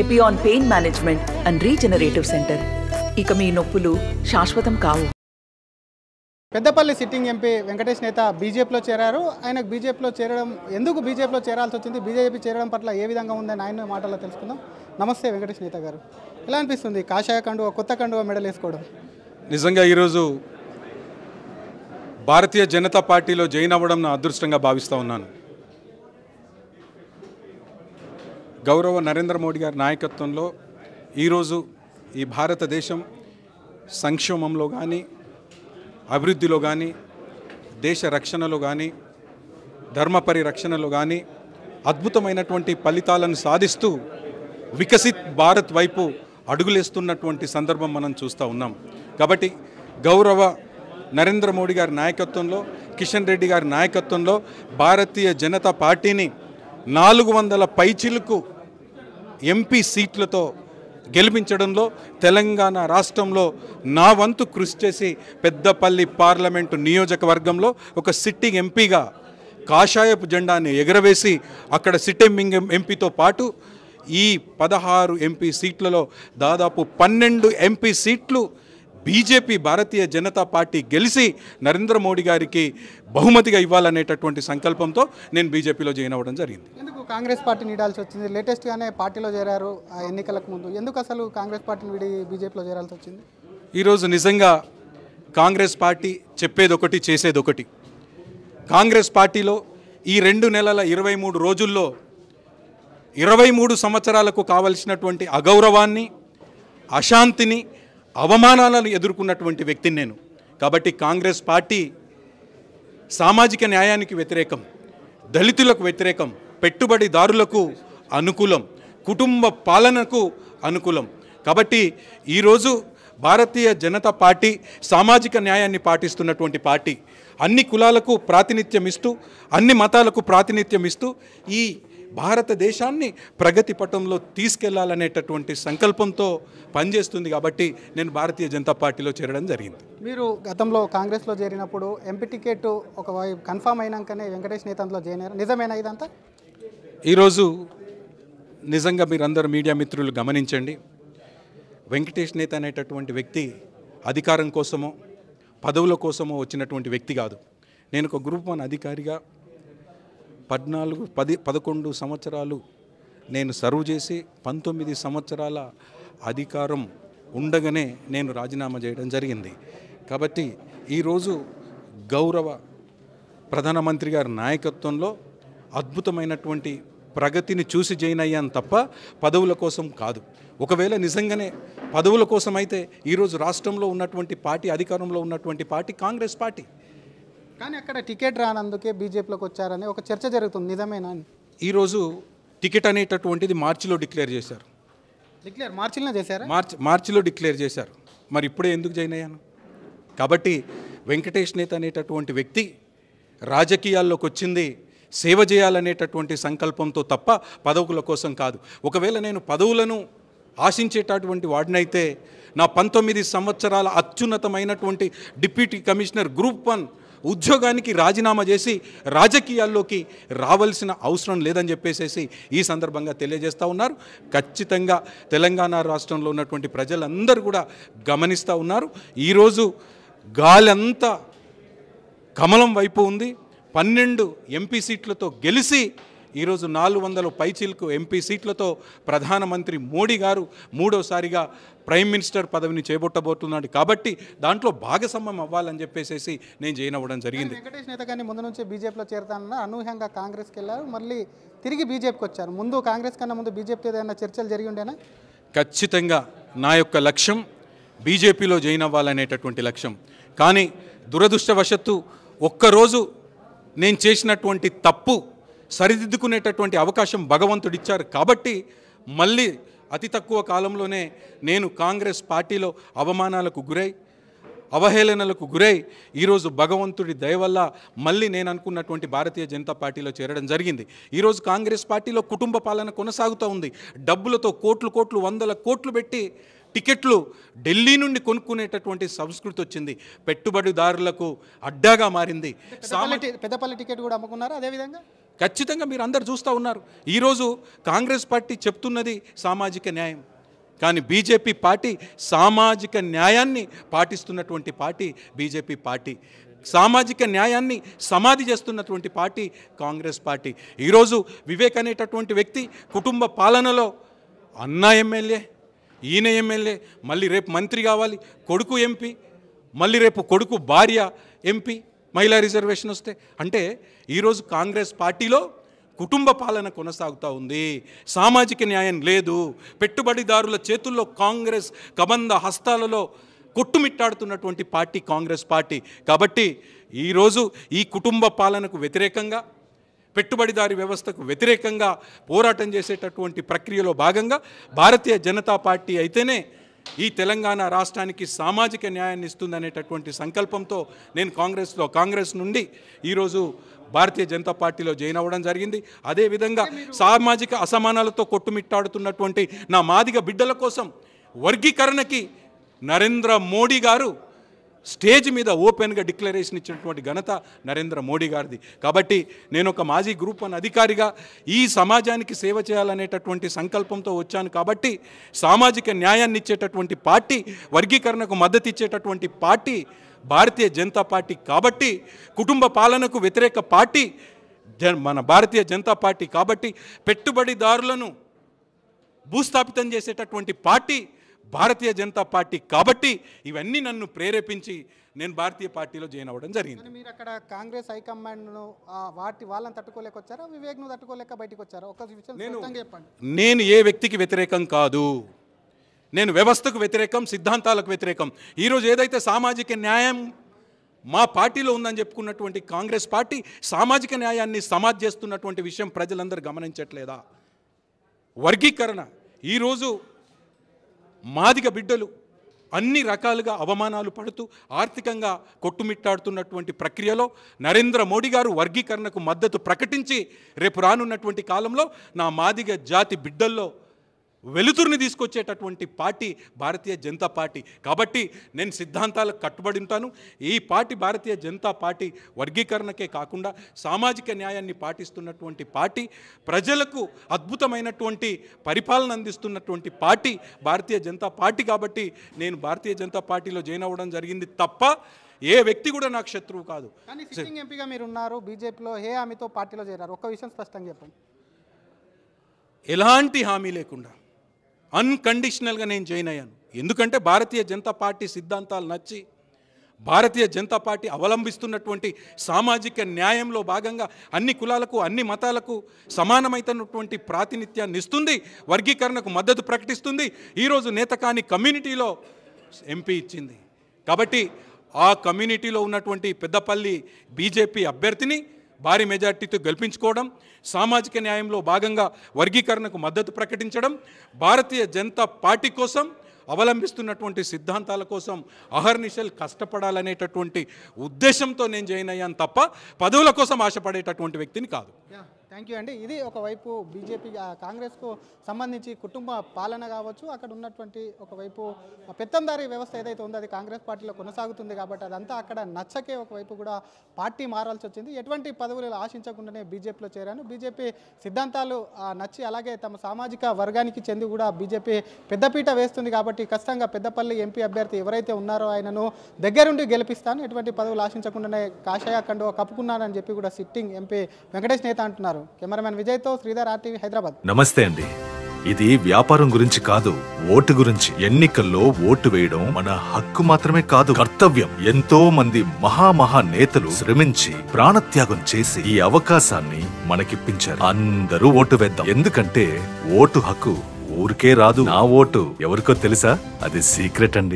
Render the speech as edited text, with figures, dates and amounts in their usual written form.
Epione pain management and regenerative centre. ఇక మీ నొప్పులు శాశ్వతం కావు. పెద్దపల్లి సిట్టింగ్ ఎంపీ వెంకటేష్ నేత బీజేపీలో చేరారు. ఆయనకు బీజేపీలో చేరడం, ఎందుకు బీజేపీలో చేరాల్సి వచ్చింది, బీజేపీ చేరడం పట్ల ఏ విధంగా ఉందని ఆయన మాటల్లో తెలుసుకుందాం. నమస్తే వెంకటేష్ నేత గారు, ఎలా అనిపిస్తుంది కాషాయ కండువ, కొత్త కండువ మెడల్ వేసుకోవడం? నిజంగా ఈరోజు భారతీయ జనతా పార్టీలో జాయిన్ అవ్వడం నా అదృష్టంగా భావిస్తూ ఉన్నాను. గౌరవ నరేంద్ర మోడీ గారి నాయకత్వంలో ఈరోజు ఈ భారతదేశం సంక్షేమంలో కానీ, అభివృద్ధిలో కానీ, దేశ రక్షణలో కానీ, ధర్మ పరిరక్షణలో కానీ అద్భుతమైనటువంటి ఫలితాలను సాధిస్తూ వికసిత్ భారత్ వైపు అడుగులేస్తున్నటువంటి సందర్భం మనం చూస్తూ ఉన్నాం. కాబట్టి గౌరవ నరేంద్ర మోడీ గారి నాయకత్వంలో, కిషన్ రెడ్డి గారి నాయకత్వంలో భారతీయ జనతా పార్టీని 400 పైచిలకు ఎంపీ సీట్లతో గెలిపించడంలో తెలంగాణ రాష్ట్రంలో నా వంతు కృషి చేసి పెద్దపల్లి పార్లమెంటు నియోజకవర్గంలో ఒక సిట్టింగ్ ఎంపీగా కాషాయపు జెండాని ఎగరవేసి అక్కడ సిట్టింగ్ ఎంపీతో పాటు ఈ 16 ఎంపీ సీట్లలో దాదాపు 12 ఎంపీ సీట్లు బీజేపీ భారతీయ జనతా పార్టీ గెలిచి నరేంద్ర మోడీ గారికి బహుమతిగా ఇవ్వాలనేటటువంటి సంకల్పంతో నేను బీజేపీలో జాయిన్ అవ్వడం జరిగింది. ఎందుకు కాంగ్రెస్ పార్టీని వీడాల్సి వచ్చింది? లేటెస్ట్గానే పార్టీలో చేరారు ఆ ఎన్నికలకు ముందు. ఎందుకు అసలు కాంగ్రెస్ పార్టీని వీడి బీజేపీలో చేరాల్సి వచ్చింది? ఈరోజు నిజంగా కాంగ్రెస్ పార్టీ చెప్పేది ఒకటి, చేసేది ఒకటి. కాంగ్రెస్ పార్టీలో ఈ 2 నెలల 23 రోజుల్లో 23 సంవత్సరాలకు కావలసినటువంటి అగౌరవాన్ని, అశాంతిని, అవమానాలను ఎదుర్కొన్నటువంటి వ్యక్తిని నేను. కాబట్టి కాంగ్రెస్ పార్టీ సామాజిక న్యాయానికి వ్యతిరేకం, దళితులకు వ్యతిరేకం, పెట్టుబడిదారులకు అనుకూలం, కుటుంబ పాలనకు అనుకూలం. కాబట్టి ఈరోజు భారతీయ జనతా పార్టీ సామాజిక న్యాయాన్ని పాటిస్తున్నటువంటి పార్టీ. అన్ని కులాలకు ప్రాతినిధ్యం ఇస్తూ, అన్ని మతాలకు ప్రాతినిధ్యం ఇస్తూ ఈ భారతదేశాన్ని ప్రగతి పటంలో తీసుకెళ్లాలనేటటువంటి సంకల్పంతో పనిచేస్తుంది. కాబట్టి నేను భారతీయ జనతా పార్టీలో చేరడం జరిగింది. మీరు గతంలో కాంగ్రెస్లో చేరినప్పుడు ఎంపీ టికెట్ ఒక కన్ఫామ్ అయినాకనే వెంకటేష్ నేతలో జాయిన్ అయ్యారు. నిజమేనా ఇదంతా? ఈరోజు నిజంగా మీరందరూ మీడియా మిత్రులు గమనించండి. వెంకటేష్ నేత అనేటటువంటి వ్యక్తి అధికారం కోసమో పదవుల కోసమో వచ్చినటువంటి వ్యక్తి కాదు. నేను ఒక గ్రూప్ 1 అధికారిగా 11 సంవత్సరాలు నేను సర్వ్ చేసి 19 సంవత్సరాల అధికారం ఉండగానే నేను రాజీనామా చేయడం జరిగింది. కాబట్టి ఈరోజు గౌరవ ప్రధానమంత్రి గారి నాయకత్వంలో అద్భుతమైనటువంటి ప్రగతిని చూసి జాయిన్ అయ్యాను తప్ప పదవుల కోసం కాదు. ఒకవేళ నిజంగానే పదవుల కోసం అయితే ఈరోజు రాష్ట్రంలో ఉన్నటువంటి పార్టీ, అధికారంలో ఉన్నటువంటి పార్టీ కాంగ్రెస్ పార్టీ. కానీ అక్కడ టికెట్ రానందుకే బీజేపీలోకి వచ్చారని ఒక చర్చ జరుగుతుంది. నిజమేనా? ఈరోజు టికెట్ అనేటటువంటిది మార్చిలో డిక్లేర్ చేశారు. మార్చిలోనే చేశారా? మార్చిలో డిక్లేర్ చేశారు. మరి ఇప్పుడే ఎందుకు జాయిన్ అయ్యాను? కాబట్టి వెంకటేష్ నేత అనేటటువంటి వ్యక్తి రాజకీయాల్లోకి వచ్చింది సేవ చేయాలనేటటువంటి సంకల్పంతో తప్ప పదవుల కోసం కాదు. ఒకవేళ నేను పదవులను ఆశించేటటువంటి వాడినైతే నా 19 సంవత్సరాల అత్యున్నతమైనటువంటి డిప్యూటీ కమిషనర్ గ్రూప్ 1 ఉద్యోగానికి రాజీనామా చేసి రాజకీయాల్లోకి రావాల్సిన అవసరం లేదని చెప్పేసి ఈ సందర్భంగా తెలియజేస్తూ ఉన్నారు. ఖచ్చితంగా తెలంగాణ రాష్ట్రంలో ఉన్నటువంటి ప్రజలందరూ కూడా గమనిస్తూ ఉన్నారు. ఈరోజు గాలంతా కమలం వైపు ఉంది. 12 ఎంపీ సీట్లతో గెలిచి ఈరోజు 400 పైచిలకు ఎంపీ సీట్లతో ప్రధానమంత్రి మోడీ గారు 3వసారిగా ప్రైమ్ మినిస్టర్ పదవిని చేపట్టబోతున్నాడు. కాబట్టి దాంట్లో భాగస్వామ్యం అవ్వాలని చెప్పేసి నేను జాయిన్ అవ్వడం జరిగింది. వెంకటేష్ నేత కానీ ముందు నుంచే బీజేపీలో చేరుతానన్నా అనూహ్యంగా కాంగ్రెస్కి వెళ్ళారు, మళ్ళీ తిరిగి బీజేపీకి వచ్చారు. ముందు కాంగ్రెస్ కన్నా ముందు బీజేపీతో ఏదైనా చర్చలు జరిగి ఉండేనా? ఖచ్చితంగా నా యొక్క లక్ష్యం బీజేపీలో జాయిన్ అవ్వాలనేటటువంటి లక్ష్యం. కానీ దురదృష్టవశత్తు ఒక్కరోజు నేను చేసినటువంటి తప్పు సరిదిద్దుకునేటటువంటి అవకాశం భగవంతుడిచ్చారు. కాబట్టి మళ్ళీ అతి తక్కువ కాలంలోనే నేను కాంగ్రెస్ పార్టీలో అవమానాలకు గురై, అవహేళనలకు గురై ఈరోజు భగవంతుడి దయ వల్ల మళ్ళీ నేను అనుకున్నటువంటి భారతీయ జనతా పార్టీలో చేరడం జరిగింది. ఈరోజు కాంగ్రెస్ పార్టీలో కుటుంబ పాలన కొనసాగుతూ ఉంది. డబ్బులతో కోట్లు 100 కోట్లు పెట్టి టికెట్లు ఢిల్లీ నుండి కొనుక్కునేటటువంటి సంస్కృతి వచ్చింది. పెట్టుబడిదారులకు అడ్డాగా మారింది. పెద్దపల్లి టికెట్ కూడా అమ్ముకున్నారు. అదేవిధంగా ఖచ్చితంగా మీరు అందరు చూస్తూ ఉన్నారు. ఈరోజు కాంగ్రెస్ పార్టీ చెప్తున్నది సామాజిక న్యాయం, కానీ బీజేపీ పార్టీ సామాజిక న్యాయాన్ని పాటిస్తున్నటువంటి పార్టీ బీజేపీ పార్టీ. సామాజిక న్యాయాన్ని సమాధి చేస్తున్నటువంటి పార్టీ కాంగ్రెస్ పార్టీ. ఈరోజు వివేక్ అనేటటువంటి వ్యక్తి కుటుంబ పాలనలో అన్న ఎమ్మెల్యే, ఈయన ఎమ్మెల్యే, మళ్ళీ రేపు మంత్రి కావాలి, కొడుకు ఎంపీ, మళ్ళీ రేపు కొడుకు భార్య ఎంపీ, మహిళా రిజర్వేషన్ వస్తే. అంటే ఈరోజు కాంగ్రెస్ పార్టీలో కుటుంబ పాలన కొనసాగుతూ ఉంది, సామాజిక న్యాయం లేదు. పెట్టుబడిదారుల చేతుల్లో కాంగ్రెస్ కబంధ హస్తాలలో కొట్టుమిట్టాడుతున్నటువంటి పార్టీ కాంగ్రెస్ పార్టీ. కాబట్టి ఈరోజు ఈ కుటుంబ పాలనకు వ్యతిరేకంగా, పెట్టుబడిదారి వ్యవస్థకు వ్యతిరేకంగా పోరాటం చేసేటటువంటి ప్రక్రియలో భాగంగా భారతీయ జనతా పార్టీ అయితేనే ఈ తెలంగాణ రాష్ట్రానికి సామాజిక న్యాయాన్ని ఇస్తుందనేటటువంటి సంకల్పంతో నేను కాంగ్రెస్ నుండి ఈరోజు భారతీయ జనతా పార్టీలో జాయిన్ అవ్వడం జరిగింది. అదేవిధంగా సామాజిక అసమానాలతో కొట్టుమిట్టాడుతున్నటువంటి నా మాదిగ బిడ్డల కోసం వర్గీకరణకి నరేంద్ర మోడీ గారు స్టేజ్ మీద ఓపెన్గా డిక్లరేషన్ ఇచ్చినటువంటి ఘనత నరేంద్ర మోడీ గారిది. కాబట్టి నేను ఒక మాజీ గ్రూప్ 1 అధికారిగా ఈ సమాజానికి సేవ చేయాలనేటటువంటి సంకల్పంతో వచ్చాను. కాబట్టి సామాజిక న్యాయాన్ని ఇచ్చేటటువంటి పార్టీ, వర్గీకరణకు మద్దతు ఇచ్చేటటువంటి పార్టీ భారతీయ జనతా పార్టీ. కాబట్టి కుటుంబ పాలనకు వ్యతిరేక పార్టీ మన భారతీయ జనతా పార్టీ. కాబట్టి పెట్టుబడిదారులను భూస్థాపితం చేసేటటువంటి పార్టీ భారతీయ జనతా పార్టీ. కాబట్టి ఇవన్నీ నన్ను ప్రేరేపించి నేను భారతీయ పార్టీలో జాయిన్ అవ్వడం జరిగింది. మీరు అక్కడ కాంగ్రెస్ హైకమాండ్ను వాళ్ళని తట్టుకోలేక వచ్చారా, వివేక్ను తట్టుకోలేక బయటకు వచ్చారా? ఒక విషయం చెప్పండి. నేను ఏ వ్యక్తికి వ్యతిరేకం కాదు, నేను వ్యవస్థకు వ్యతిరేకం, సిద్ధాంతాలకు వ్యతిరేకం. ఈరోజు ఏదైతే సామాజిక న్యాయం మా పార్టీలో ఉందని చెప్పుకున్నటువంటి కాంగ్రెస్ పార్టీ సామాజిక న్యాయాన్ని సమాధి చేస్తున్నటువంటి విషయం ప్రజలందరూ గమనించట్లేదా? వర్గీకరణ ఈరోజు మాదిగ బిడ్డలు అన్ని రకాలుగా అవమానాలు పడుతూ ఆర్థికంగా కొట్టుమిట్టాడుతున్నటువంటి ప్రక్రియలో నరేంద్ర మోడీ గారు వర్గీకరణకు మద్దతు ప్రకటించి రేపు రానున్నటువంటి కాలంలో నా మాదిగ జాతి బిడ్డల్లో వెలుతురుని తీసుకొచ్చేటటువంటి పార్టీ భారతీయ జనతా పార్టీ. కాబట్టి నేను సిద్ధాంతాలకు కట్టుబడి ఉంటాను. ఈ పార్టీ భారతీయ జనతా పార్టీ వర్గీకరణకే కాకుండా సామాజిక న్యాయాన్ని పాటిస్తున్నటువంటి పార్టీ, ప్రజలకు అద్భుతమైనటువంటి పరిపాలన అందిస్తున్నటువంటి పార్టీ భారతీయ జనతా పార్టీ. కాబట్టి నేను భారతీయ జనతా పార్టీలో జాయిన్ అవ్వడం జరిగింది తప్ప ఏ వ్యక్తి కూడా నాకు శత్రువు కాదు. కానీ సిట్టింగ్ ఎంపీగా మీరు ఉన్నారు, బీజేపీలో ఏ హామీతో పార్టీలో చేరారు? ఒక్క విషయం స్పష్టంగా చెప్పండి. ఎలాంటి హామీ లేకుండా అన్కండిషనల్గా నేను జాయిన్ అయ్యాను. ఎందుకంటే భారతీయ జనతా పార్టీ సిద్ధాంతాలు నచ్చి, భారతీయ జనతా పార్టీ అవలంబిస్తున్నటువంటి సామాజిక న్యాయంలో భాగంగా అన్ని కులాలకు, అన్ని మతాలకు సమానమైనటువంటి ప్రాతినిధ్యాన్ని ఇస్తుంది, వర్గీకరణకు మద్దతు ప్రకటిస్తుంది. ఈరోజు నేతకాని కమ్యూనిటీలో ఎంపీ ఇచ్చింది. కాబట్టి ఆ కమ్యూనిటీలో ఉన్నటువంటి పెద్దపల్లి బీజేపీ అభ్యర్థిని భారీ మెజార్టీతో గెలిపించుకోవడం, సామాజిక న్యాయంలో భాగంగా వర్గీకరణకు మద్దతు ప్రకటించడం, భారతీయ జనతా పార్టీ కోసం అవలంబిస్తున్నటువంటి సిద్ధాంతాల కోసం అహర్నిశలు కష్టపడాలనేటటువంటి ఉద్దేశంతో నేను జాయిన్ అయ్యాను తప్ప పదవుల కోసం ఆశపడేటటువంటి వ్యక్తిని కాదు. థ్యాంక్ యూ అండి. ఇది ఒకవైపు బీజేపీ కాంగ్రెస్కు సంబంధించి కుటుంబ పాలన కావచ్చు, అక్కడ ఉన్నటువంటి ఒకవైపు పెత్తందారీ వ్యవస్థ ఏదైతే ఉందో అది కాంగ్రెస్ పార్టీలో కొనసాగుతుంది. కాబట్టి అదంతా అక్కడ నచ్చకే ఒకవైపు కూడా పార్టీ మారాల్సి వచ్చింది. ఎటువంటి పదవులు ఆశించకుండానే బీజేపీలో చేరాను. బీజేపీ సిద్ధాంతాలు నచ్చి, అలాగే తమ సామాజిక వర్గానికి చెంది కూడా బీజేపీ పెద్దపీట వేస్తుంది. కాబట్టి ఖచ్చితంగా పెద్దపల్లి ఎంపీ అభ్యర్థి ఎవరైతే ఉన్నారో ఆయనను దగ్గరుండి గెలిపిస్తాను, ఎటువంటి పదవులు ఆశించకుండానే కాషాయ కండువా కప్పుకున్నానని చెప్పి కూడా సిట్టింగ్ ఎంపీ వెంకటేష్ నేత అంటున్నారు. కెమెరామెన్ విజయ్తో శ్రీధర్, RTV హైదరాబాద్. నమస్తే అండి. ఇది వ్యాపారం గురించి కాదు, ఓటు గురించి. ఎన్నికల్లో ఓటు వేయడం మన హక్కు మాత్రమే కాదు, కర్తవ్యం. ఎంతో మంది మహా నేతలు శ్రమించి ప్రాణత్యాగం చేసి ఈ అవకాశాన్ని మనకిప్పించారు. అందరూ ఓటు వేద్దాం. ఎందుకంటే ఓటు హక్కు ఊరికే రాదు. నా ఓటు ఎవరికో తెలుసా? అది సీక్రెట్ అండి.